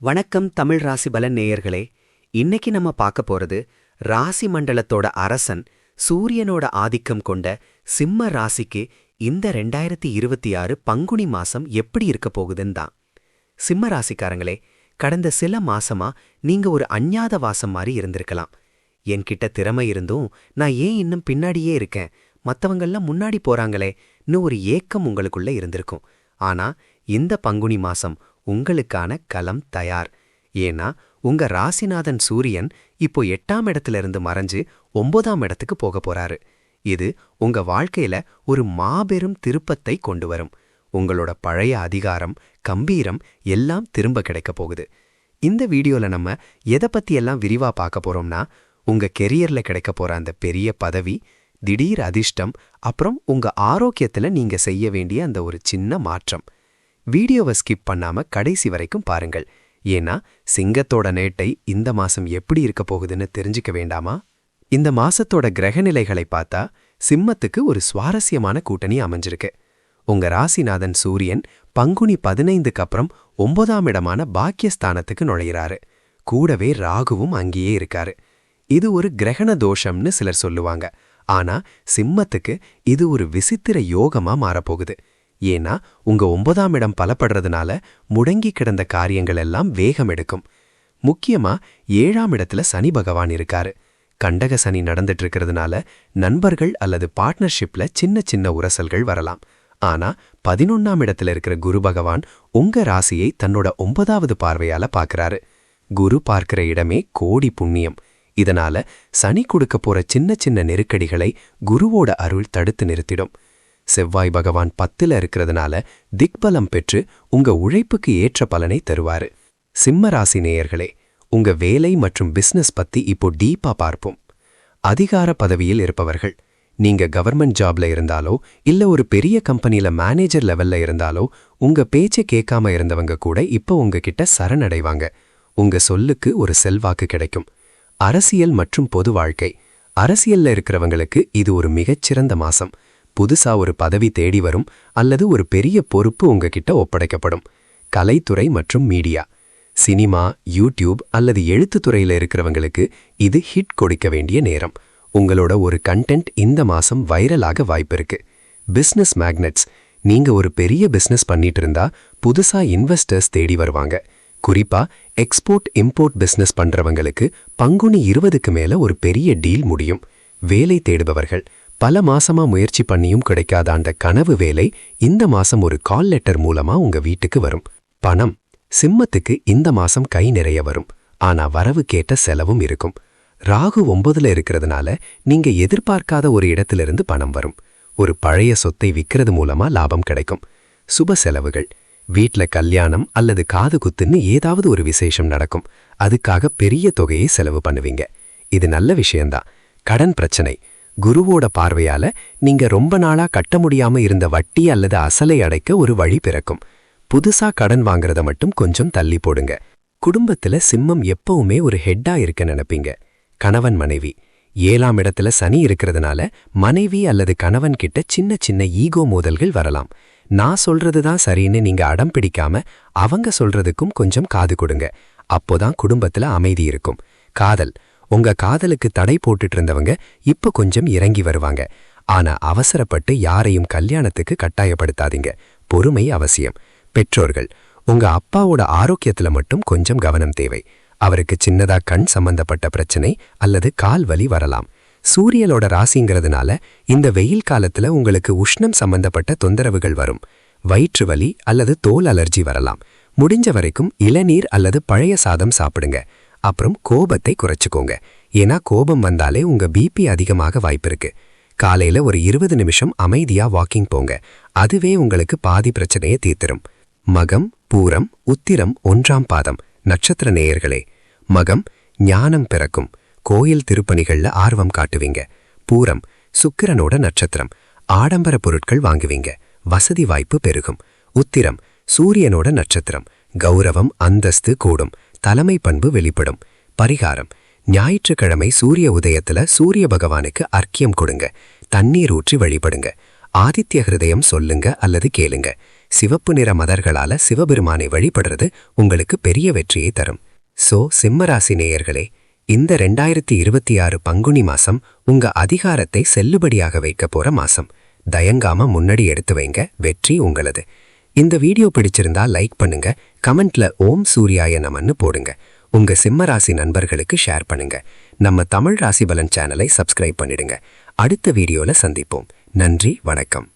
வணக்கம் தமிழ் ராசி பலன் நேயர்களே. இன்னைக்கு நம்ம பார்க்க போறது ராசி மண்டலத்தோட அரசன் சூரியனோட ஆதிக்கம் கொண்ட சிம்ம ராசிக்கு இந்த 2026 பங்குனி மாசம் எப்படி இருக்க போகுதுன்னு தான். சிம்ம ராசிக்காரங்களே, கடந்த சில மாசமா நீங்க ஒரு அஞ்ஞாத வாசம் மாதிரி இருந்திருக்கலாம். என்கிட்ட திறமை இருந்தும் நான் ஏன் இன்னும் பின்னாடியே இருக்கேன், மத்தவங்கெல்லாம் முன்னாடி போறாங்களே ஒரு ஏக்கம் உங்களுக்குள்ள இருந்திருக்கும். ஆனா இந்த பங்குனி மாசம் உங்களுக்கான களம் தயார். ஏன்னா உங்க ராசிநாதன் சூரியன் இப்போ 8ஆம் இடத்திலிருந்து மறைஞ்சு 9ஆம் இடத்துக்கு போக போறாரு. இது உங்க வாழ்க்கையில ஒரு மாபெரும் திருப்பத்தை கொண்டு வரும். உங்களோட பழைய அதிகாரம், கம்பீரம் எல்லாம் திரும்ப கிடைக்க போகுது. இந்த வீடியோல நம்ம எதை பத்தி எல்லாம் விரிவா பார்க்க போறோம்னா, உங்க கெரியர்ல கிடைக்க போற அந்த பெரிய பதவி, திடீர் அதிர்ஷ்டம், அப்புறம் உங்க ஆரோக்கியத்துல நீங்க செய்ய வேண்டிய அந்த ஒரு சின்ன மாற்றம். வீடியோவை ஸ்கிப் பண்ணாம கடைசி வரைக்கும் பாருங்கள். ஏன்னா சிங்கத்தோட நேட்டை இந்த மாசம் எப்படி இருக்க போகுதுன்னு தெரிஞ்சுக்க வேண்டாமா? இந்த மாசத்தோட கிரகநிலைகளை பார்த்தா சிம்மத்துக்கு ஒரு சுவாரஸ்யமான கூட்டணி அமைஞ்சிருக்கு. உங்க ராசிநாதன் சூரியன் பங்குனி 15க்கு அப்புறம் 9ஆம் இடமான பாக்கியஸ்தானத்துக்கு நுழையிறாரு. கூடவே ராகுவும் அங்கேயே இருக்காரு. இது ஒரு கிரகண தோஷம்னு சிலர் சொல்லுவாங்க. ஆனா சிம்மத்துக்கு இது ஒரு விசித்திர யோகமா மாறப்போகுது. ஏன்னா உங்க 9ஆம் இடம் பலப்படுறதுனால முடங்கி கிடந்த காரியங்கள் எல்லாம் வேகம் எடுக்கும். முக்கியமா 7ஆம் இடத்துல சனி பகவான் இருக்காரு. கண்டக சனி நடந்துட்டு இருக்கிறதுனால நண்பர்கள் அல்லது பார்ட்னர்ஷிப்ல சின்ன சின்ன உரசல்கள் வரலாம். ஆனா 11ஆம் இடத்துல இருக்கிற குரு பகவான் உங்க ராசியை தன்னோட 9வது பார்வையால பார்க்கறாரு. குரு பார்க்கிற இடமே கோடி புண்ணியம். இதனால சனி கொடுக்க போற சின்ன சின்ன நெருக்கடிகளை குருவோட அருள் தடுத்து நிறுத்திடும். செவ்வாய் பகவான் 10ல இருக்கிறதுனால திக்பலம் பெற்று உங்க உழைப்புக்கு ஏற்ற பலனை தருவாரு. சிம்ம ராசி நேயர்களே, உங்க வேலை மற்றும் பிசினஸ் பத்தி இப்போ டீப்பா பார்ப்போம். அதிகார பதவியில் இருப்பவர்கள், நீங்க கவர்மெண்ட் ஜாப்ல இருந்தாலோ இல்ல ஒரு பெரிய கம்பெனில மேனேஜர் லெவல்ல இருந்தாலோ உங்க பேச்சை கேட்காம இருந்தவங்க கூட இப்போ உங்ககிட்ட சரணடைவாங்க. உங்க சொல்லுக்கு ஒரு செல்வாக்கு கிடைக்கும். அரசியல் மற்றும் பொது வாழ்க்கை, அரசியல்ல இருக்கிறவங்களுக்கு இது ஒரு மிகச்சிறந்த மாசம். புதுசா ஒரு பதவி தேடி வரும் அல்லது ஒரு பெரிய பொறுப்பு உங்ககிட்ட ஒப்படைக்கப்படும். கலைத்துறை மற்றும் மீடியா, சினிமா, யூடியூப் அல்லது எழுத்துத்துறையில இருக்கிறவங்களுக்கு இது ஹிட் கொடுக்க வேண்டிய நேரம். உங்களோட ஒரு கண்டென்ட் இந்த மாசம் வைரலாக வாய்ப்பு இருக்கு. பிசினஸ் மேக்னெட்ஸ், நீங்க ஒரு பெரிய பிசினஸ் பண்ணிட்டு இருந்தா புதுசா இன்வெஸ்டர்ஸ் தேடி வருவாங்க. குறிப்பா எக்ஸ்போர்ட் இம்போர்ட் பிசினஸ் பண்றவங்களுக்கு பங்குனி 20க்கு மேல ஒரு பெரிய டீல் முடியும். வேலை தேடுபவர்கள், பல மாசமா முயற்சி பண்ணியும் கிடைக்காத அந்த கனவு வேலை இந்த மாசம் ஒரு கால் லெட்டர் மூலமா உங்க வீட்டுக்கு வரும். பணம், சிம்மத்துக்கு இந்த மாசம் கை நிறைய வரும். ஆனா வரவு கேட்ட செலவும் இருக்கும். ராகு 9ல இருக்கிறதுனால நீங்க எதிர்பார்க்காத ஒரு இடத்திலிருந்து பணம் வரும். ஒரு பழைய சொத்தை விற்கிறது மூலமா லாபம் கிடைக்கும். சுப செலவுகள், வீட்ல கல்யாணம் அல்லது காது குத்துன்னு ஏதாவது ஒரு விசேஷம் நடக்கும். அதுக்காக பெரிய தொகையை செலவு பண்ணுவீங்க. இது நல்ல விஷயம்தான். கடன் பிரச்சனை, குருவோட பார்வையால நீங்க ரொம்ப நாளா கட்ட முடியாம இருந்த வட்டி அல்லது அசலை அடைக்க ஒரு வழி பிறக்கும். புதுசா கடன் வாங்குறத மட்டும் கொஞ்சம் தள்ளி போடுங்க. குடும்பத்துல சிம்மம் எப்பவுமே ஒரு ஹெட்டா இருக்க நினைப்பீங்க. கணவன் மனைவி, 7ஆம் இடத்துல சனி இருக்கிறதுனால மனைவி அல்லது கணவன் கிட்ட சின்ன சின்ன ஈகோ மோதல்கள் வரலாம். நான் சொல்றதுதான் சரின்னு நீங்க அடம் பிடிக்காம அவங்க சொல்றதுக்கும் கொஞ்சம் காது கொடுங்க. அப்போதான் குடும்பத்துல அமைதி இருக்கும். காதல், உங்க காதலுக்கு தடை போட்டுட்டு இருந்தவங்க இப்ப கொஞ்சம் இறங்கி வருவாங்க. ஆனா அவசரப்பட்டு யாரையும் கல்யாணத்துக்கு கட்டாயப்படுத்தாதீங்க. பொறுமை அவசியம். பெற்றோர்கள், உங்க அப்பாவோட ஆரோக்கியத்துல மட்டும் கொஞ்சம் கவனம் தேவை. அவருக்கு சின்னதா கண் சம்பந்தப்பட்ட பிரச்சனை அல்லது கால் வலி வரலாம். சூரியனோட ராசிங்கிறதுனால இந்த வெயில் காலத்துல உங்களுக்கு உஷ்ணம் சம்பந்தப்பட்ட தொந்தரவுகள் வரும். வயிற்று வலி அல்லது தோல் அலர்ஜி வரலாம். முடிஞ்ச வரைக்கும் இளநீர் அல்லது பழைய சாதம் சாப்பிடுங்க. அப்புறம் கோபத்தை குறைச்சுக்கோங்க. ஏன்னா கோபம் வந்தாலே உங்க பிபி அதிகமாக வாய்ப்பு இருக்கு. காலையில ஒரு 20 நிமிஷம் அமைதியா வாக்கிங் போங்க. அதுவே உங்களுக்கு பாதி பிரச்சனையை தீர்த்திரும். மகம், பூரம், உத்திரம் 1ஆம் பாதம் நட்சத்திர நேயர்களே, மகம், ஞானம் பிறக்கும். கோயில் திருப்பணிகள்ல ஆர்வம் காட்டுவீங்க. பூரம், சுக்கிரனோட நட்சத்திரம். ஆடம்பர பொருட்கள் வாங்குவீங்க. வசதி வாய்ப்பு பெருகும். உத்திரம், சூரியனோட நட்சத்திரம். கௌரவம், அந்தஸ்து கூடும். தலைமை பண்பு வெளிப்படும். பரிகாரம், ஞாயிற்றுக்கிழமை சூரிய உதயத்துல சூரிய பகவானுக்கு அர்க்கியம் கொடுங்க. தண்ணீர் ஊற்றி வழிபடுங்க. ஆதித்ய ஹிருதயம் சொல்லுங்க அல்லது கேளுங்க. சிவப்பு நிற மலர்களால சிவபெருமானை வழிபடுறது உங்களுக்கு பெரிய வெற்றியை தரும். சிம்மராசி நேயர்களே, இந்த 2026 பங்குனி மாசம் உங்க அதிகாரத்தை செல்லுபடியாக வைக்க போற மாசம். தயங்காம முன்னாடி எடுத்து வைங்க, வெற்றி உங்களது. இந்த வீடியோ பிடிச்சிருந்தா லைக் பண்ணுங்க, கமெண்ட்ல ஓம் சூர்யாய நமன்னு போடுங்க. உங்க சிம்மராசி நண்பர்களுக்கு ஷேர் பண்ணுங்க. நம்ம தமிழ் ராசி பலன் சேனலை சப்ஸ்கிரைப் பண்ணிடுங்க. அடுத்த வீடியோல சந்திப்போம். நன்றி, வணக்கம்.